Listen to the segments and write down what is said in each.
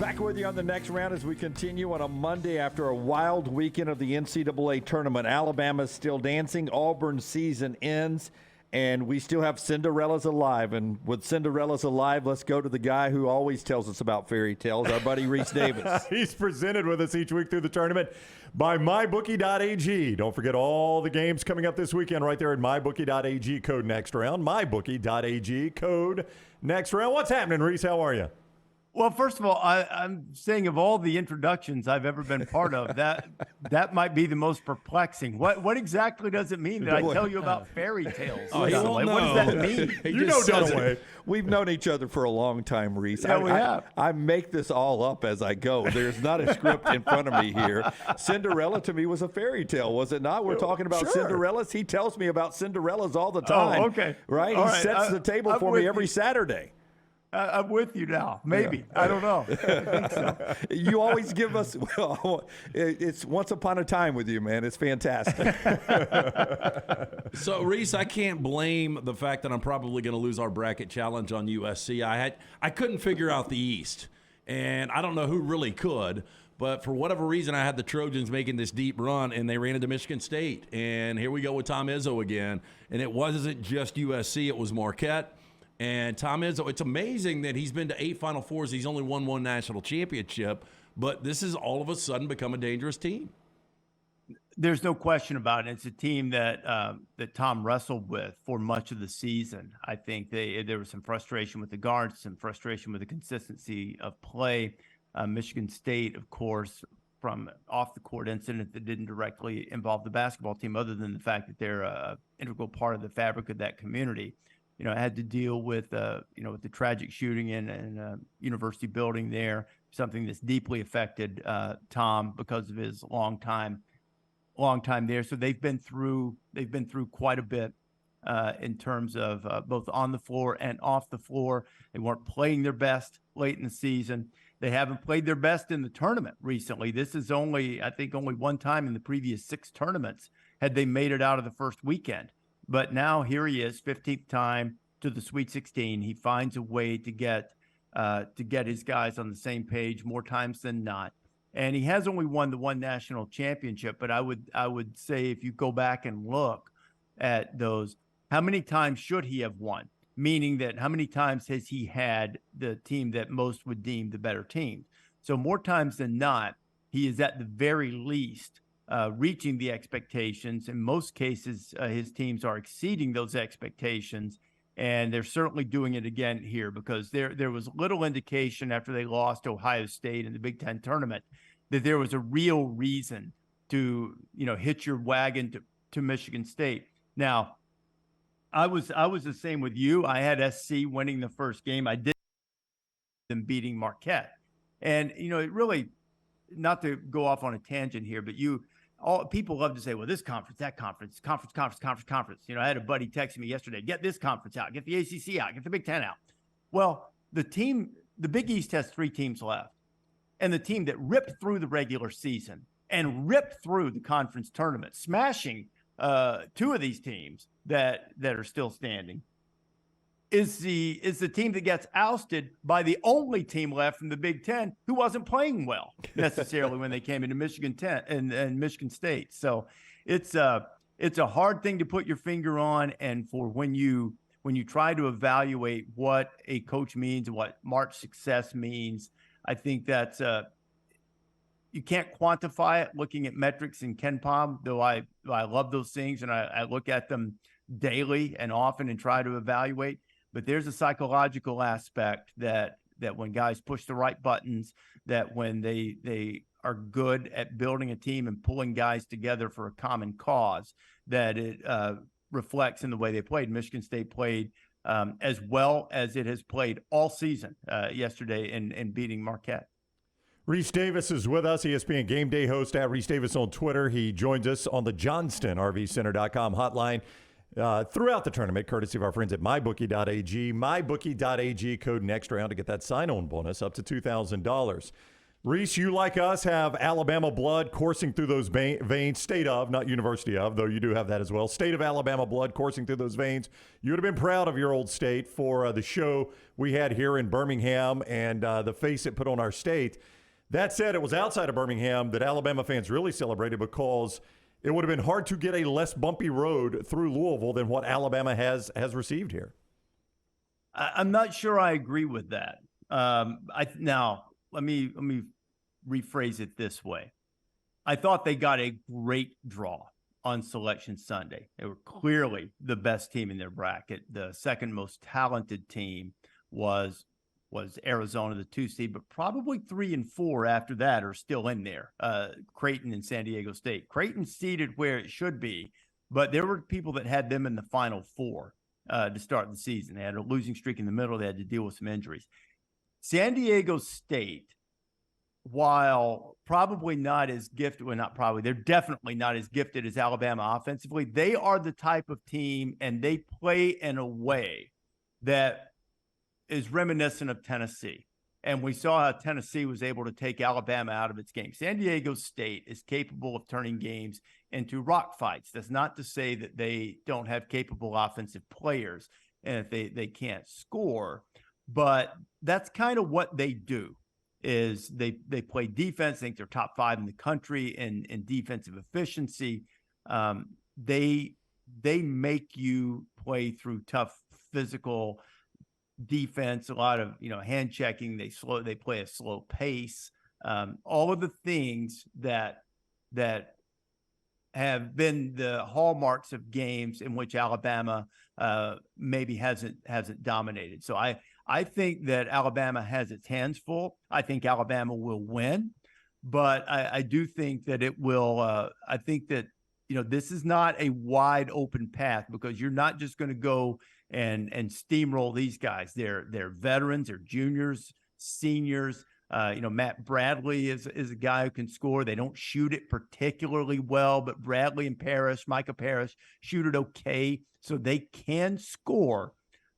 Back with you on the next round as we continue on a Monday after a wild weekend of the NCAA Tournament. Alabama's still dancing. Auburn's season ends, and we still have Cinderella's alive. And with Cinderella's alive, let's go to the guy who always tells us about fairy tales, our buddy Rece Davis. He's presented with us each week through the tournament by MyBookie.ag. Don't forget all the games coming up this weekend right there at MyBookie.ag, code next round. MyBookie.ag, code next round. What's happening, Rece? How are you? Well, first of all, I'm saying of all the introductions I've ever been part of, that might be the most perplexing. What exactly does it mean that I tell you about fairy tales? Oh, What does that mean? You know Dunaway. We've known each other for a long time, Rece. Yeah, we have. I make this all up as I go. There's not a script in front of me here. Cinderella to me was a fairy tale, was it not? We're talking about Cinderellas. He tells me about Cinderellas all the time. Oh, okay. Right? All he right. sets the table for me every Saturday. I'm with you now. Maybe. Yeah. I don't know. I think so. You always give us, well, it's once upon a time with you, man. It's fantastic. So, Rece, I can't blame the fact that I'm probably going to lose our bracket challenge on USC. I couldn't figure out the East, and I don't know who really could. But for whatever reason, I had the Trojans making this deep run, and they ran into Michigan State. And here we go with Tom Izzo again. And it wasn't just USC. It was Marquette. And Tom Izzo, it's amazing that he's been to 8 Final Fours. He's only won 1 national championship. But this has all of a sudden become a dangerous team. There's no question about it. It's a team that Tom wrestled with for much of the season. I think there was some frustration with the guards, some frustration with the consistency of play. Michigan State, of course, from off-the-court incident that didn't directly involve the basketball team, other than the fact that they're an integral part of the fabric of that community. You know, I had to deal with, with the tragic shooting in a university building there, something that's deeply affected Tom because of his long time there. So they've been through quite a bit in terms of both on the floor and off the floor. They weren't playing their best late in the season. They haven't played their best in the tournament recently. This is only one time in the previous 6 tournaments had they made it out of the first weekend. But now here he is, 15th time to the Sweet 16. He finds a way to get his guys on the same page more times than not. And he has only won the 1 national championship. But I would say if you go back and look at those, how many times should he have won? Meaning that how many times has he had the team that most would deem the better team? So more times than not, he is at the very least reaching the expectations. In most cases, his teams are exceeding those expectations, and they're certainly doing it again here because there was little indication after they lost to Ohio State in the Big Ten tournament that there was a real reason to hitch your wagon to Michigan State. Now, I was the same with you. I had SC winning the first game. I did them beating Marquette, and it really, not to go off on a tangent here, but people love to say, well, this conference, that conference. I had a buddy text me yesterday, get this conference out, get the ACC out, get the Big Ten out. Well, the Big East has 3 teams left. And the team that ripped through the regular season and ripped through the conference tournament, smashing 2 of these teams that are still standing, is the team that gets ousted by the only team left from the Big Ten who wasn't playing well necessarily when they came into Michigan and Michigan State. So it's a hard thing to put your finger on, and for when you try to evaluate what a coach means and what March success means, I think that's you can't quantify it looking at metrics in KenPom, though I love those things and I look at them daily and often and try to evaluate. But there's a psychological aspect that when guys push the right buttons, that when they are good at building a team and pulling guys together for a common cause, that it reflects in the way they played. Michigan State played as well as it has played all season yesterday in beating Marquette. Rece Davis is with us, ESPN Gameday host at Rece Davis on Twitter. He joins us on the JohnstonRVCenter.com hotline throughout the tournament, courtesy of our friends at MyBookie.ag. MyBookie.ag, code next round to get that sign-on bonus up to $2,000. Rece, you like us have Alabama blood coursing through those veins, state of, not university of, though you do have that as well, state of Alabama blood coursing through those veins. You would have been proud of your old state for the show we had here in Birmingham and the face it put on our state. That said, it was outside of Birmingham that Alabama fans really celebrated because it would have been hard to get a less bumpy road through Louisville than what Alabama has received here. I'm not sure I agree with that. Now, let me rephrase it this way. I thought they got a great draw on Selection Sunday. They were clearly the best team in their bracket. The second most talented team was Arizona, the 2 seed, but probably 3 and 4 after that are still in there. Creighton and San Diego State. Creighton seeded where it should be, but there were people that had them in the Final Four to start the season. They had a losing streak in the middle. They had to deal with some injuries. San Diego State, while probably not as gifted, well, not probably, they're definitely not as gifted as Alabama offensively. They are the type of team, and they play in a way that is reminiscent of Tennessee. And we saw how Tennessee was able to take Alabama out of its game. San Diego State is capable of turning games into rock fights. That's not to say that they don't have capable offensive players and if they can't score, but that's kind of what they do. Is they play defense. I think they're top 5 in the country in defensive efficiency. They make you play through tough physical defense, a lot of hand checking. They play a slow pace. All of the things that have been the hallmarks of games in which Alabama maybe hasn't dominated. So I think that Alabama has its hands full. I think Alabama will win, but I do think that it will. I think that this is not a wide open path because you're not just going to go and steamroll these guys. They're veterans, they're juniors, seniors. Matt Bradley is a guy who can score. They don't shoot it particularly well, but Bradley and Micah Parrish shoot it okay, so they can score.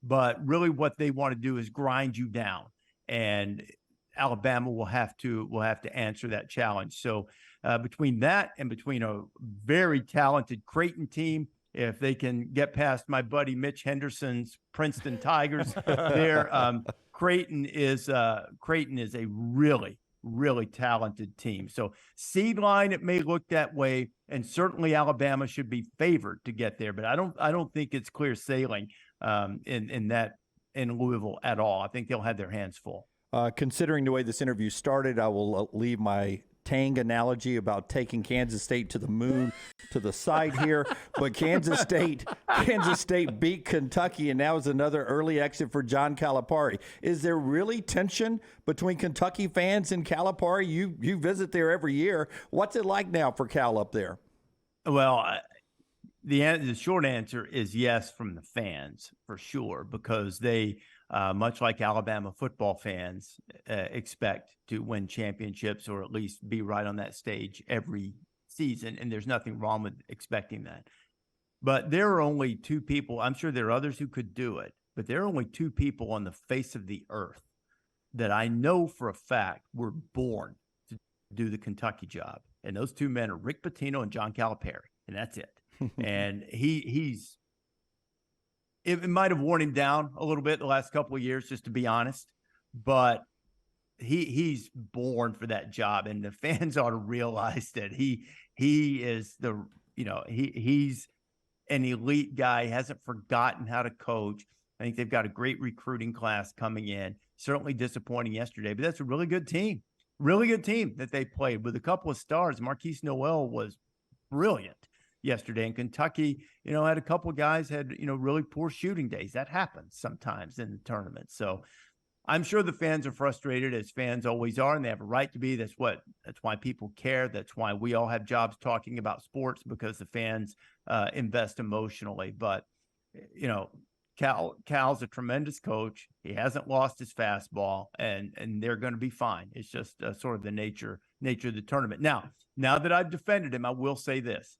But really what they want to do is grind you down, and Alabama will have to answer that challenge. So between that and between a very talented Creighton team, if they can get past my buddy Mitch Henderson's Princeton Tigers, Creighton is a really, really talented team. So seed line, it may look that way, and certainly Alabama should be favored to get there, but I don't think it's clear sailing in Louisville at all. I think they'll have their hands full. Considering the way this interview started, I will leave my Tang analogy about taking Kansas State to the moon to the side here. But Kansas State beat Kentucky, and that was another early exit for John Calipari. Is there really tension between Kentucky fans and Calipari? You visit there every year. What's it like now for Cal up there? Well, the short answer is yes from the fans, for sure, because they, much like Alabama football fans, expect to win championships or at least be right on that stage every season, and there's nothing wrong with expecting that. But there are only 2 people, I'm sure there are others who could do it, but there are only 2 people on the face of the earth that I know for a fact were born to do the Kentucky job. And those 2 men are Rick Pitino and John Calipari, and that's it. And it might have worn him down a little bit the last couple of years, just to be honest, but he's born for that job, and the fans ought to realize that he is he's an elite guy. He hasn't forgotten how to coach. I think they've got a great recruiting class coming in. Certainly disappointing yesterday, but that's a really good team that they played with a couple of stars. Marquise Noel was brilliant yesterday, and Kentucky, had a couple of guys had, really poor shooting days. That happens sometimes in the tournament. So I'm sure the fans are frustrated, as fans always are, and they have a right to be. That's why people care. That's why we all have jobs talking about sports, because the fans invest emotionally. But, Cal's a tremendous coach. He hasn't lost his fastball, and they're going to be fine. It's just sort of the nature of the tournament. Now that I've defended him, I will say this.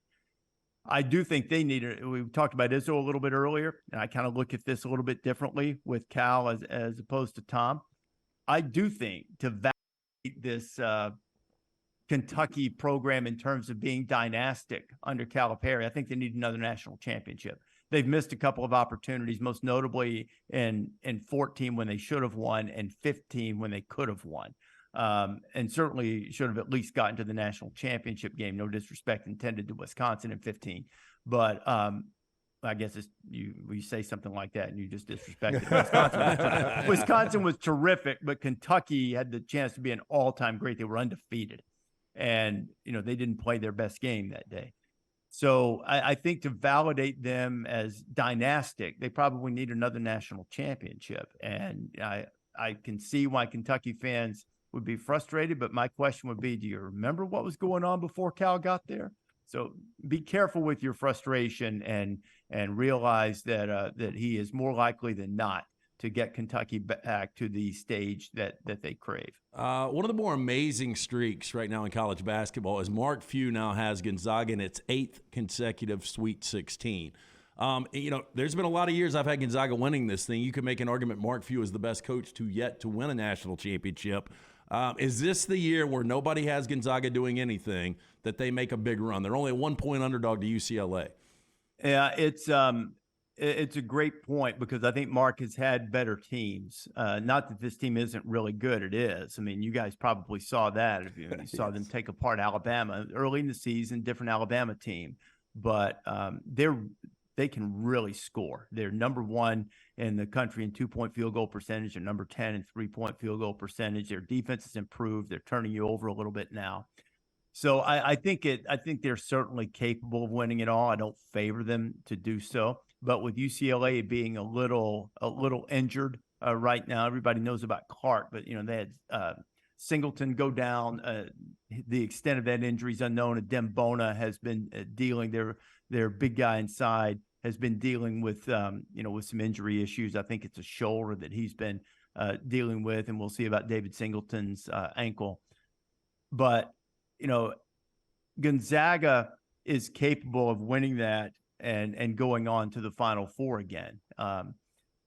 I do think they need it. We talked about Izzo a little bit earlier, and I kind of look at this a little bit differently with Cal as opposed to Tom. I do think to this Kentucky program in terms of being dynastic under Calipari. I think they need another national championship. They've missed a couple of opportunities, most notably in 14 when they should have won and 15 when they could have won. And certainly should have at least gotten to the national championship game. No disrespect intended to Wisconsin in 15. But I guess we say something like that and you just disrespected Wisconsin. Wisconsin was terrific, but Kentucky had the chance to be an all-time great. They were undefeated. And, they didn't play their best game that day. So I think to validate them as dynastic, they probably need another national championship. And I can see why Kentucky fans would be frustrated. But my question would be, do you remember what was going on before Cal got there? So be careful with your frustration and realize that he is more likely than not to get Kentucky back to the stage that they crave. One of the more amazing streaks right now in college basketball is Mark Few now has Gonzaga in its 8th consecutive Sweet 16. There's been a lot of years I've had Gonzaga winning this thing. You could make an argument Mark Few is the best coach to yet to win a national championship. Is this the year where nobody has Gonzaga doing anything that they make a big run? They're only a 1-point underdog to UCLA. Yeah, it's a great point because I think Mark has had better teams. Not that this team isn't really good. It is. I mean, you guys probably saw that. If you saw them take apart Alabama early in the season, different Alabama team. But they can really score. They're number 1 in the country in 2-point field goal percentage. They're number 10 in 3-point field goal percentage. Their defense has improved. They're turning you over a little bit now. So I think they're certainly capable of winning it all. I don't favor them to do so. But with UCLA being a little injured right now, everybody knows about Clark, but they had Singleton go down. The extent of that injury is unknown. Dembona has been dealing. Their big guy inside has been dealing with with some injury issues. I think it's a shoulder that he's been dealing with, and we'll see about David Singleton's ankle. But Gonzaga is capable of winning that and going on to the Final Four again.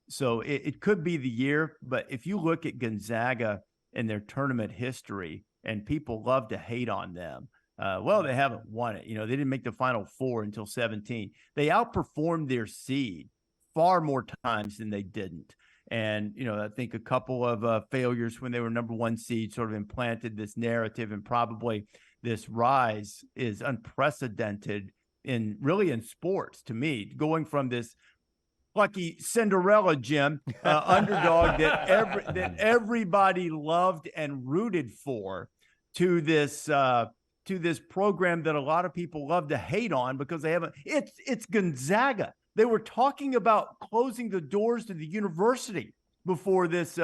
So it could be the year, but if you look at Gonzaga and their tournament history, and people love to hate on them, they haven't won it. They didn't make the Final Four until 17. They outperformed their seed far more times than they didn't. And, I think a couple of failures when they were number 1 seed sort of implanted this narrative, and probably this rise is unprecedented in sports to me, going from this lucky Cinderella Jim underdog that everybody loved and rooted for to this program that a lot of people love to hate on because they haven't. It's Gonzaga. They were talking about closing the doors to the university before this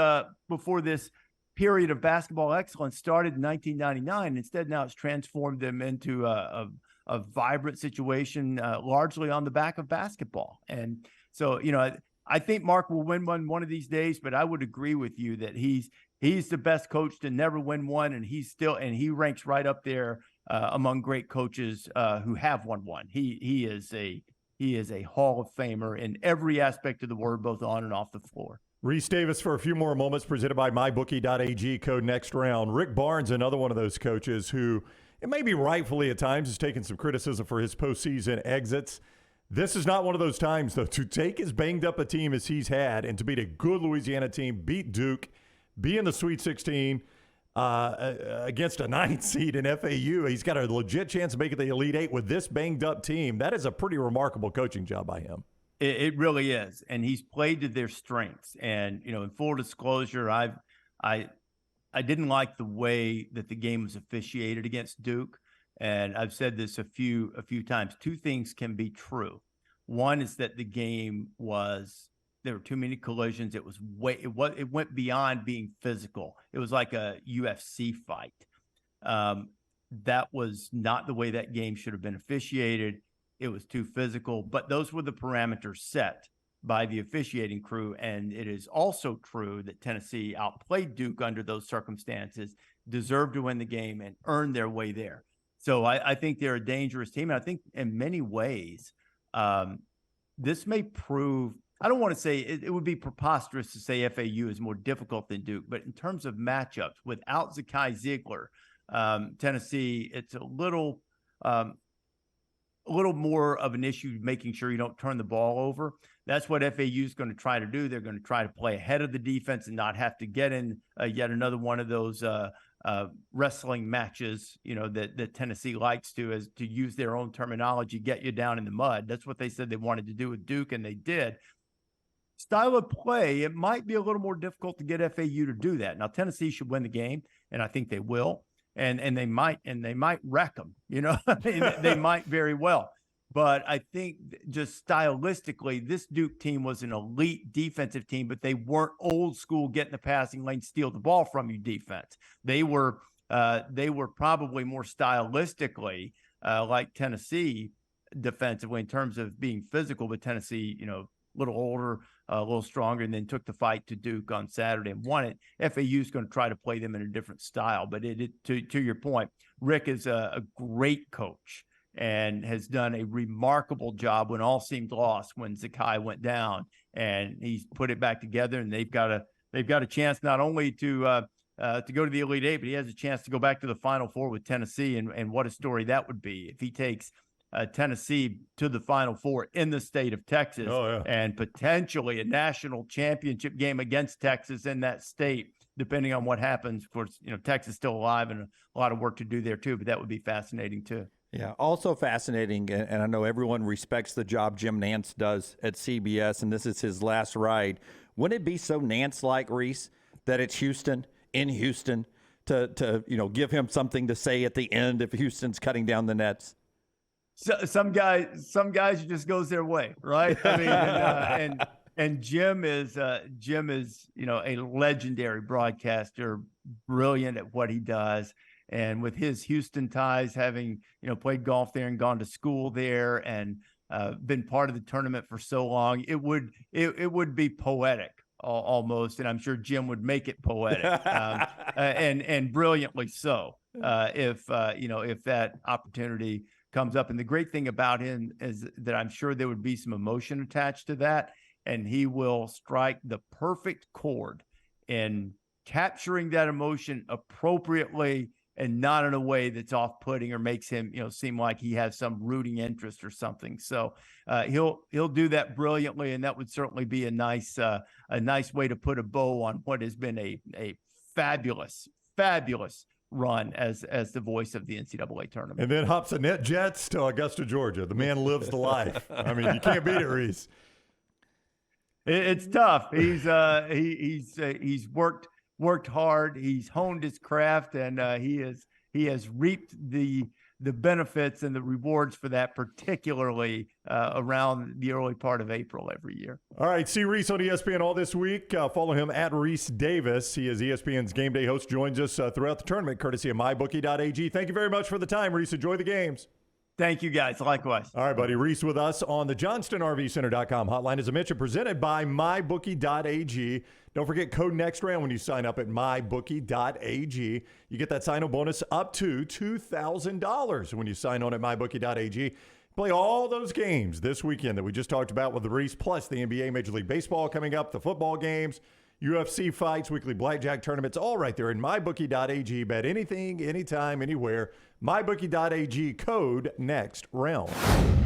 period of basketball excellence started in 1999. Instead, now it's transformed them into a vibrant situation, largely on the back of basketball. And so, I think Mark will win one of these days, but I would agree with you that he's the best coach to never win one, and he ranks right up there among great coaches who have won one. He is a Hall of Famer in every aspect of the word, both on and off the floor. Rece Davis for a few more moments, presented by MyBookie.ag, code next round. Rick Barnes, another one of those coaches who, and maybe rightfully at times, has taken some criticism for his postseason exits. This is not one of those times, though, to take as banged up a team as he's had and to beat a good Louisiana team, beat Duke, be in the Sweet 16 against a 9th seed in FAU. He's got a legit chance of making the Elite 8 with this banged up team. That is a pretty remarkable coaching job by him. It really is, and he's played to their strengths. And in full disclosure, I didn't like the way that the game was officiated against Duke, and I've said this a few times. 2 things can be true. One is that the game there were too many collisions. It went beyond being physical. It was like a UFC fight. That was not the way that game should have been officiated. It was too physical, but those were the parameters set by the officiating crew. And it is also true that Tennessee outplayed Duke under those circumstances, deserved to win the game, and earned their way there. So I think they're a dangerous team. And I think in many ways, this may prove I don't want to say it would be preposterous to say FAU is more difficult than Duke, but in terms of matchups, without Zakai Ziegler, Tennessee, it's a little more of an issue making sure you don't turn the ball over. That's what FAU is going to try to do. They're going to try to play ahead of the defense and not have to get in yet another one of those wrestling matches, that Tennessee likes to use their own terminology, get you down in the mud. That's what they said they wanted to do with Duke, and they did. Style of play, it might be a little more difficult to get FAU to do that. Now, Tennessee should win the game, and I think they will. And they might wreck them, they might very well. But I think just stylistically, this Duke team was an elite defensive team, but they weren't old school, get in the passing lane, steal the ball from you defense. They were probably more stylistically like Tennessee defensively in terms of being physical, but Tennessee, a little older, a little stronger, and then took the fight to Duke on Saturday and won it. FAU is going to try to play them in a different style, but to your point, Rick is a great coach and has done a remarkable job when all seemed lost when Zakai went down, and he's put it back together. And they've got a chance not only to go to the Elite Eight, but he has a chance to go back to the Final Four with Tennessee. And what a story that would be if he takes Tennessee to the Final Four in the state of Texas, and potentially a national championship game against Texas in that state, depending on what happens. Of course, Texas is still alive and a lot of work to do there too, but that would be fascinating too. Yeah, also fascinating, and I know everyone respects the job Jim Nance does at CBS, and this is his last ride. Wouldn't it be so Nance-like, Rece, that it's Houston, in Houston, to give him something to say at the end if Houston's cutting down the nets? So, some guys, it just goes their way, right? I mean, and Jim is a legendary broadcaster, brilliant at what he does. And with his Houston ties, having played golf there and gone to school there and been part of the tournament for so long, it would be poetic almost, and I'm sure Jim would make it poetic and brilliantly so if that opportunity comes up. And the great thing about him is that I'm sure there would be some emotion attached to that, and he will strike the perfect chord in capturing that emotion appropriately and not in a way that's off-putting or makes him, seem like he has some rooting interest or something. So he'll do that brilliantly, and that would certainly be a nice way to put a bow on what has been a fabulous run as the voice of the NCAA tournament. And then hops a net jets to Augusta, Georgia. The man lives the life. I mean, you can't beat it, Rece. It's tough. He's worked hard. He's honed his craft, and he has reaped the benefits and the rewards for that, particularly around the early part of April every year. All right, see Rece on ESPN all this week. Follow him at Rece Davis. He is ESPN's Game Day host. Joins us throughout the tournament, courtesy of MyBookie.ag. Thank you very much for the time, Rece. Enjoy the games. Thank you, guys. Likewise. All right, buddy. Rece with us on the JohnstonRVCenter.com hotline. As I mentioned, presented by MyBookie.ag. Don't forget code NEXTROUND when you sign up at MyBookie.ag. You get that sign-up bonus up to $2,000 when you sign on at MyBookie.ag. Play all those games this weekend that we just talked about with Rece, plus the NBA, Major League Baseball coming up, the football games, UFC fights, weekly blackjack tournaments, all right there in MyBookie.ag. Bet anything, anytime, anywhere. MyBookie.ag, code NEXTROUND.